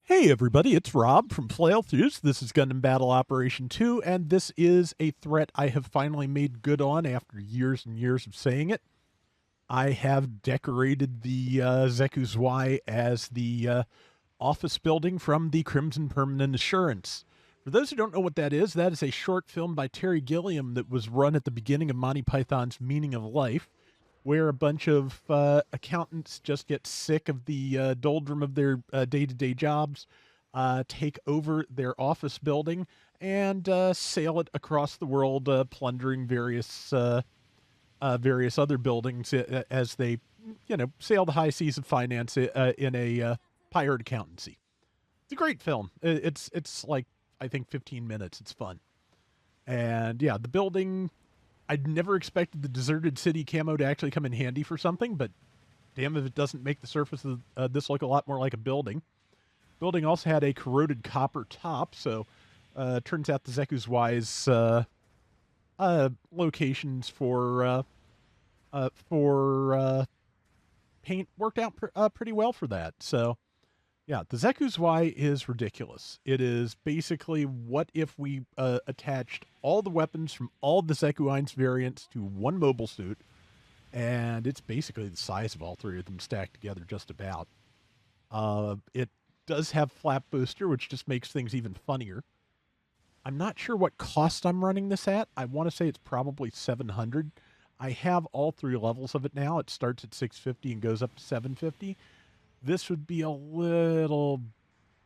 Hey everybody, it's Rob from Flailthroughs. This is Gundam Battle Operation 2, and this is a threat I have finally made good on after years and years of saying it. I have decorated the Xeku Zwei as the office building from the Crimson Permanent Assurance. For those who don't know what that is a short film by Terry Gilliam that was run at the beginning of Monty Python's Meaning of Life, where a bunch of accountants just get sick of the doldrum of their day-to-day jobs, take over their office building, and sail it across the world, plundering various other buildings as they, sail the high seas of finance in a pirate accountancy. It's a great film. It's like I think 15 minutes. It's fun, and yeah, the building. I'd never expected the deserted city camo to actually come in handy for something, but damn if it doesn't make the surface of this look a lot more like a building. Building also had a corroded copper top, so turns out the Zeku Zwei's locations for paint worked out pretty well for that. So yeah, the Zeku Zwei is ridiculous. It is basically what if we attached all the weapons from all the Zeku Eins variants to one mobile suit, and it's basically the size of all three of them stacked together just about. It does have flap booster, which just makes things even funnier. I'm not sure what cost I'm running this at. I want to say it's probably 700. I have all three levels of it now. It starts at 650 and goes up to 750. This would be a little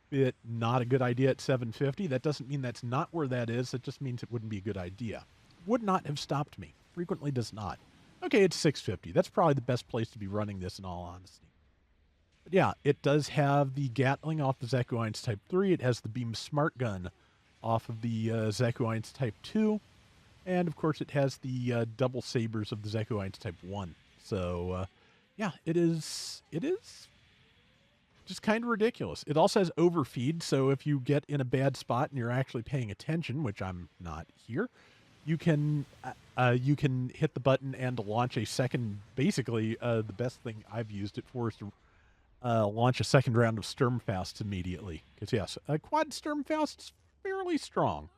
bit not a good idea at 750. That doesn't mean that's not where that is. It just means it wouldn't be a good idea. Would not have stopped me. Frequently does not. Okay, it's 650. That's probably the best place to be running this in all honesty. But yeah, it does have the Gatling off the Zeku Eins Type 3. It has the Beam Smart Gun off of the Zeku Eins Type 2. And of course it has the double sabers of the Zeku Eins Type 1. So yeah, it is just kind of ridiculous. It also has overfeed, so if you get in a bad spot and you're actually paying attention, which I'm not here, you can hit the button and launch a second. Basically, the best thing I've used it for is to launch a second round of Sturmfausts immediately. Because yes, a quad Sturmfaust is fairly strong.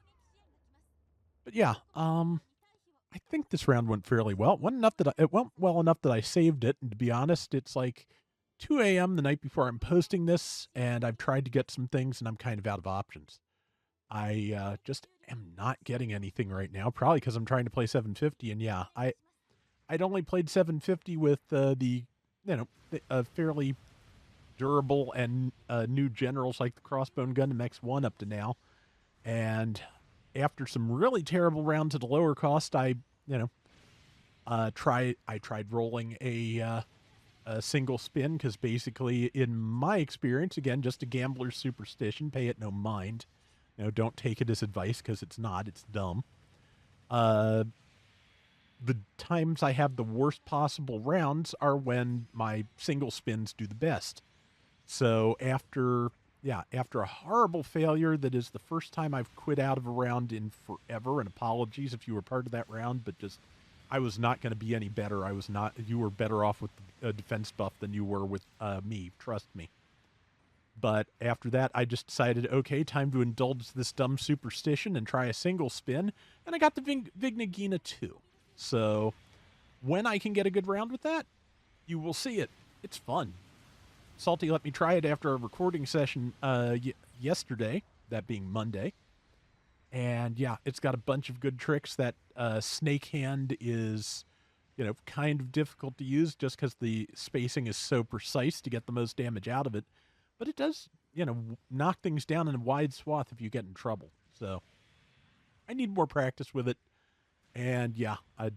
But yeah, I think this round went fairly well. It went well enough that I saved it. And to be honest, it's like 2 a.m. the night before I'm posting this, and I've tried to get some things, and I'm kind of out of options. I just am not getting anything right now, probably because I'm trying to play 750. And yeah, I'd only played 750 with fairly durable and new generals like the Crossbone Gundam X1 up to now. And after some really terrible rounds at a lower cost, I tried rolling a single spin because basically, in my experience, again, just a gambler's superstition, pay it no mind. Don't take it as advice because it's not. It's dumb. The times I have the worst possible rounds are when my single spins do the best. So after a horrible failure that is the first time I've quit out of a round in forever, and apologies if you were part of that round, but just I was not going to be any better. You were better off with a defense buff than you were with me. Trust me. But after that, I just decided, okay, time to indulge this dumb superstition and try a single spin. And I got the Vignagina too. So when I can get a good round with that, you will see it. It's fun. Salty let me try it after a recording session yesterday, that being Monday. And yeah, it's got a bunch of good tricks. That snake hand is, kind of difficult to use just because the spacing is so precise to get the most damage out of it. But it does, knock things down in a wide swath if you get in trouble. So I need more practice with it. And yeah, a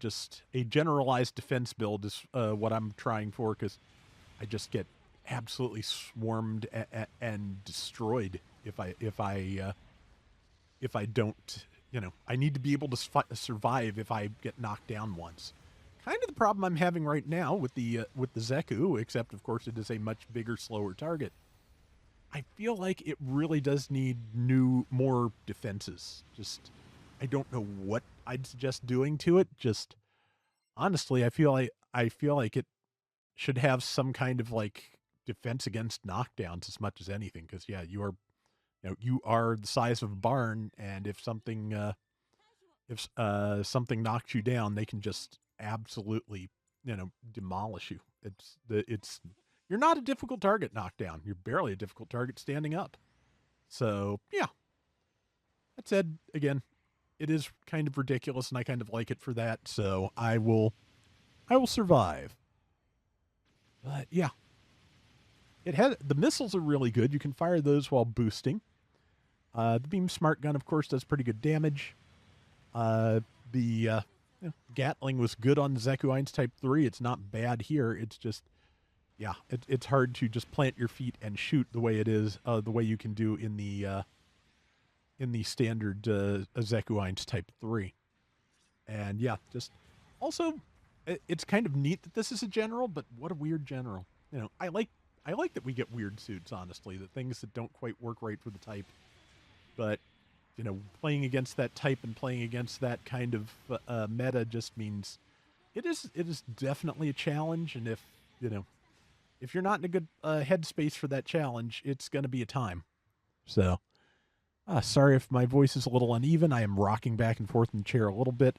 generalized defense build is what I'm trying for, because I just get absolutely swarmed and destroyed if I don't, I need to be able to survive if I get knocked down once. Kind of the problem I'm having right now with the Xeku, except of course it is a much bigger, slower target. I feel like it really does need more defenses. I don't know what I'd suggest doing to it. Honestly, I feel like it should have some kind of defense against knockdowns as much as anything. Because yeah, you are the size of a barn, and if something something knocks you down, they can just absolutely demolish you. It's you're not a difficult target knockdown. You're barely a difficult target standing up. So yeah, that said, again, it is kind of ridiculous, and I kind of like it for that. So I will survive. But yeah, the missiles are really good. You can fire those while boosting. The beam smart gun, of course, does pretty good damage. The Gatling was good on the Xeku Eins Type 3. It's not bad here. It's just, yeah, it's hard to just plant your feet and shoot the way it is, the way you can do in the standard Xeku Eins Type 3. And yeah, just also, it's kind of neat that this is a general, but what a weird general. I like that we get weird suits, honestly, the things that don't quite work right for the type. But playing against that type and playing against that kind of meta just means it is definitely a challenge. And if you're not in a good headspace for that challenge, it's going to be a time. So, sorry if my voice is a little uneven. I am rocking back and forth in the chair a little bit.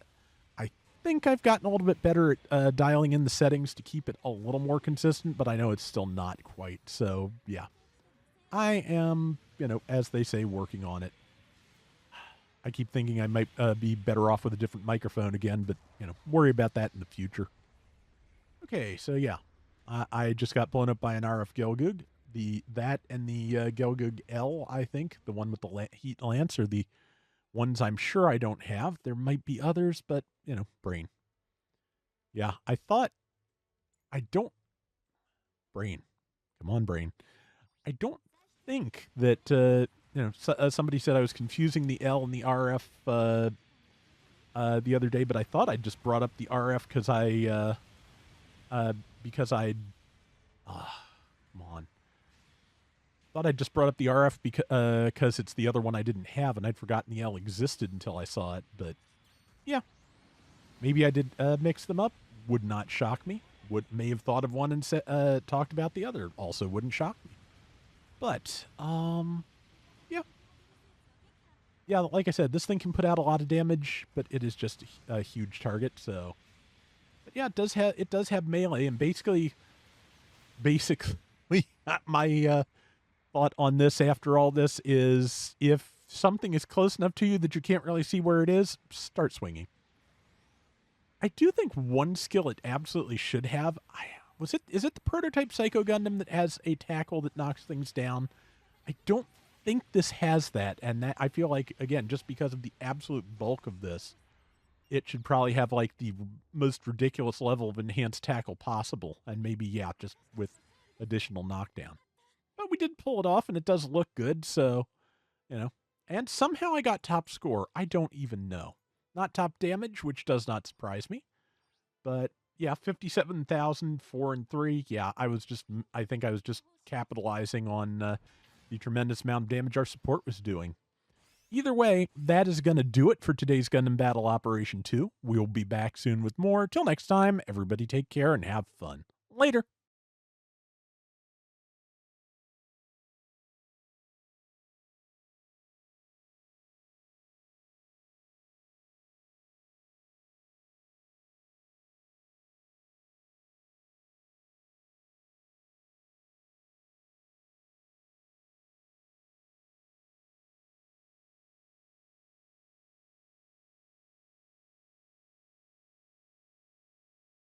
I think I've gotten a little bit better at dialing in the settings to keep it a little more consistent, but I know it's still not quite. So, yeah, I am, as they say, working on it. I keep thinking I might be better off with a different microphone again, but, worry about that in the future. Okay, so yeah, I just got blown up by an RF Gelgug. That and the Gelgug L, I think, the one with the heat lance, are the ones I'm sure I don't have. There might be others, but, brain. Yeah, I thought I don't... Brain. Come on, brain. I don't think that... somebody said I was confusing the L and the RF the other day, but I thought I just brought up the RF because come on. Thought I just brought up the RF because it's the other one I didn't have, and I'd forgotten the L existed until I saw it. But yeah, maybe I did mix them up. Would not shock me. May have thought of one and talked about the other. Also wouldn't shock me. But yeah, like I said, this thing can put out a lot of damage, but it is just a huge target. So, but yeah, it does have melee, and basically, my thought on this after all this is, if something is close enough to you that you can't really see where it is, start swinging. I do think one skill it absolutely should have. Is it the prototype Psycho Gundam that has a tackle that knocks things down? I don't think this has that, and that I feel like, again, just because of the absolute bulk of this, it should probably have like the most ridiculous level of enhanced tackle possible, and maybe, yeah, just with additional knockdown. But we did pull it off, and it does look good, so, and somehow I got top score. I don't even know. Not top damage, which does not surprise me, but yeah, 57,000, 4 and 3. Yeah, I think I was just capitalizing on the tremendous amount of damage our support was doing. Either way, that is going to do it for today's Gundam Battle Operation 2. We'll be back soon with more. Till next time, everybody take care and have fun. Later.